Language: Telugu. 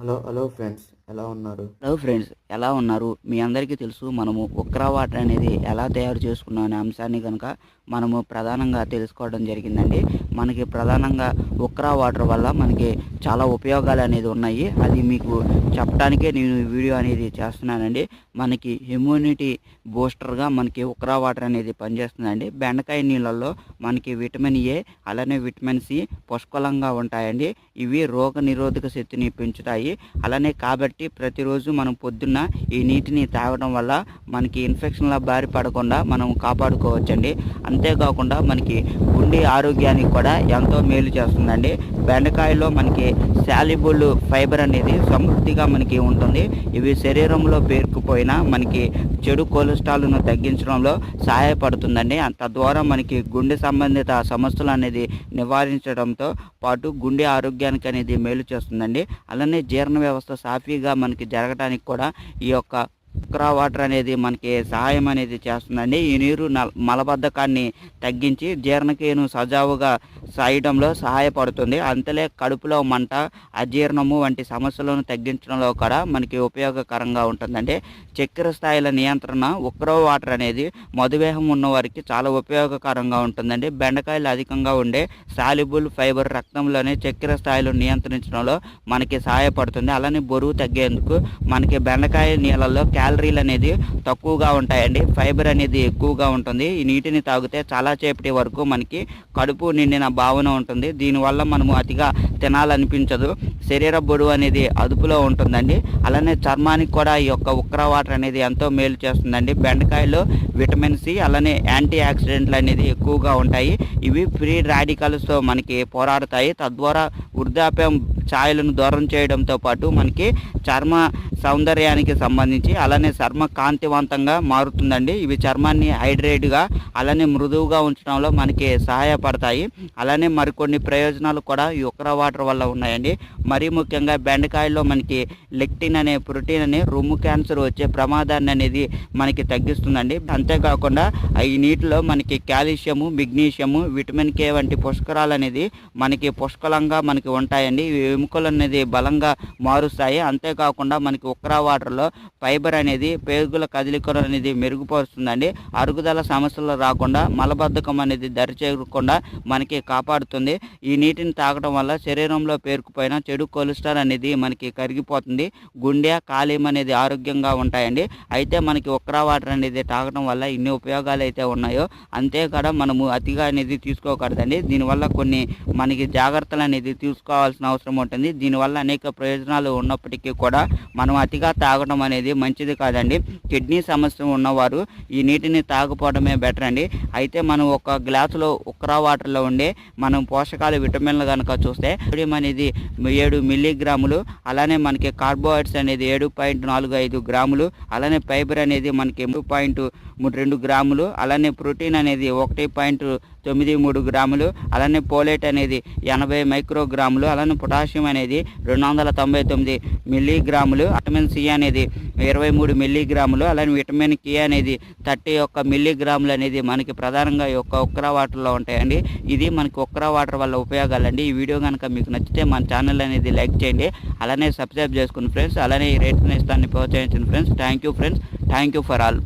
హలో హలో ఫ్రెండ్స్ ఎలా ఉన్నారు? హలో ఫ్రెండ్స్, ఎలా ఉన్నారు? మీ అందరికీ తెలుసు మనము ఉక్రా వాటర్ అనేది ఎలా తయారు చేసుకున్నాం అనే అంశాన్ని కనుక మనము ప్రధానంగా తెలుసుకోవడం జరిగిందండి. మనకి ప్రధానంగా ఉక్రా వాటర్ వల్ల మనకి చాలా ఉపయోగాలు అనేది ఉన్నాయి. అది మీకు చెప్పడానికే నేను ఈ వీడియో అనేది చేస్తున్నానండి. మనకి ఇమ్యూనిటీ బూస్టర్గా మనకి ఉక్రా వాటర్ అనేది పనిచేస్తుందండి. బెండకాయ నీళ్ళల్లో మనకి విటమిన్ ఏ అలానే విటమిన్ సి పుష్కలంగా ఉంటాయండి. ఇవి రోగ నిరోధక శక్తిని పెంచుతాయి. అలానే కాబట్టి ప్రతిరోజు మనం పొద్దున్న ఈ నీటిని తాగడం వల్ల మనకి ఇన్ఫెక్షన్ల బారి పడకుండా మనం కాపాడుకోవచ్చండి. అంతేకాకుండా మనకి గుండె ఆరోగ్యానికి కూడా ఎంతో మేలు చేస్తుందండి. బెండకాయలో మనకి సాల్యుబుల్ ఫైబర్ అనేది సమృద్ధిగా మనకి ఉంటుంది. ఇవి శరీరంలో పేరుకుపోయినా మనకి చెడు కొలెస్ట్రాల్ను తగ్గించడంలో సహాయపడుతుందండి. తద్వారా మనకి గుండె సంబంధిత సమస్యలు అనేది నివారించడంతో పాటు గుండె ఆరోగ్యానికి అనేది మేలు చేస్తుందండి. అలానే జీర్ణ వ్యవస్థ సాఫీగా మనకి జరగడానికి కూడా ఈ యొక్క ఉక్రా వాటర్ అనేది మనకి సహాయం అనేది చేస్తుందండి. ఈ నీరు మలబద్ధకాన్ని తగ్గించి జీర్ణక్రియను సజావుగా సాయడంలో సహాయపడుతుంది. అంతలే కడుపులో మంట, అజీర్ణము వంటి సమస్యలను తగ్గించడంలో కూడా మనకి ఉపయోగకరంగా ఉంటుందండి. చక్కెర స్థాయిల నియంత్రణ ఉక్రా వాటర్ అనేది మధుమేహం ఉన్నవారికి చాలా ఉపయోగకరంగా ఉంటుందండి. బెండకాయలు అధికంగా ఉండే సాల్యుబుల్ ఫైబర్ రక్తంలోని చక్కెర స్థాయిలు నియంత్రించడంలో మనకి సహాయపడుతుంది. అలానే బరువు తగ్గేందుకు మనకి బెండకాయ నీళ్ళల్లో క్యాలరీలు అనేది తక్కువగా ఉంటాయండి. ఫైబర్ అనేది ఎక్కువగా ఉంటుంది. ఈ నీటిని తాగితే చాలా సేపటి వరకు మనకి కడుపు నిండిన భావన ఉంటుంది. దీనివల్ల మనము అతిగా తినాలనిపించదు. శరీర బరువు అనేది అదుపులో ఉంటుందండి. అలానే చర్మానికి కూడా ఈ యొక్క ఉక్రా వాటర్ అనేది ఎంతో మేలు చేస్తుందండి. బెండకాయలో విటమిన్ సి అలానే యాంటీ ఆక్సిడెంట్లు అనేది ఎక్కువగా ఉంటాయి. ఇవి ఫ్రీ రాడికల్స్తో మనకి పోరాడతాయి. తద్వారా వృద్ధాప్యం ఛాయలను దూరం చేయడంతో పాటు మనకి చర్మ సౌందర్యానికి సంబంధించి అలానే చర్మ కాంతివంతంగా మారుతుందండి. ఇవి చర్మాన్ని హైడ్రేట్గా అలానే మృదువుగా ఉంచడంలో మనకి సహాయపడతాయి. అలానే మరికొన్ని ప్రయోజనాలు కూడా ఈ ఉక్రా వాటర్ వల్ల ఉన్నాయండి. మరీ ముఖ్యంగా బెండకాయల్లో మనకి లెక్టిన్ అనే ప్రోటీన్ అనే రొమ్ము క్యాన్సర్ వచ్చే ప్రమాదాన్ని అనేది మనకి తగ్గిస్తుందండి. అంతేకాకుండా ఈ నీటిలో మనకి కాల్షియము, మెగ్నీషియము, విటమిన్ కే వంటి పుష్కరాలు అనేది మనకి పుష్కలంగా మనకి ఉంటాయండి. ఎముకలు అనేది బలంగా మారుస్తాయి. అంతేకాకుండా మనకి ఉక్రా వాటర్లో ఫైబర్ అనేది పేగుల కదలికలు అనేది మెరుగుపరుస్తుందండి. అరుగుదల సమస్యలు రాకుండా మలబద్ధకం అనేది దరిచేరకుండా మనకి కాపాడుతుంది. ఈ నీటిని తాగడం వల్ల శరీరంలో పేరుకుపోయిన చెడు కొలెస్ట్రాల్ అనేది మనకి కరిగిపోతుంది. గుండె, కాలేయం అనేది ఆరోగ్యంగా ఉంటాయండి. అయితే మనకి ఉక్రా వాటర్ అనేది తాగడం వల్ల ఇన్ని ఉపయోగాలు అయితే ఉన్నాయో అంతేకాడ మనము అతిగా అనేది తీసుకోకూడదండి. దీనివల్ల కొన్ని మనకి జాగ్రత్తలు అనేది తీసుకోవాల్సిన అవసరం ఉంటుంది. దీనివల్ల అనేక ప్రయోజనాలు ఉన్నప్పటికీ కూడా మనం అతిగా తాగడం అనేది మంచిది కాదండి. కిడ్నీ సమస్య ఉన్నవారు ఈ నీటిని తాగపోవడమే బెటర్ అండి. అయితే మనం ఒక గ్లాసులో ఉక్రా వాటర్లో ఉండే మనం పోషకాలు, విటమిన్లు కనుక చూస్తే సోడియం అనేది 7 మిల్లీగ్రాములు, అలానే మనకి కార్బోహైడ్రేట్స్ అనేది 7.45 గ్రాములు, అలానే ఫైబర్ అనేది మనకి 2.2 గ్రాములు, అలానే ప్రోటీన్ అనేది 1.93 గ్రాములు, అలానే పోలేట్ అనేది 80 మైక్రోగ్రాములు, అలానే పొటాషియం అనేది 299 మిల్లీగ్రాములు, విటమిన్ సి అనేది 23 మిల్లీగ్రాములు, అలానే విటమిన్ కే అనేది 31 మిల్లీగ్రాములు అనేది మనకి ప్రధానంగా ఈ యొక్క ఉక్రా వాటర్లో ఉంటాయండి. ఇది మనకి ఉక్రా వాటర్ వల్ల ఉపయోగాలండి. ఈ వీడియో కనుక మీకు నచ్చితే మన ఛానల్ అనేది లైక్ చేయండి. అలానే సబ్స్క్రైబ్ చేసుకుని ఫ్రెండ్స్, అలానే ఈ రేట్ ఇస్తాన్ని ప్రోత్సహించండి friends. Thank you friends. Thank you for all.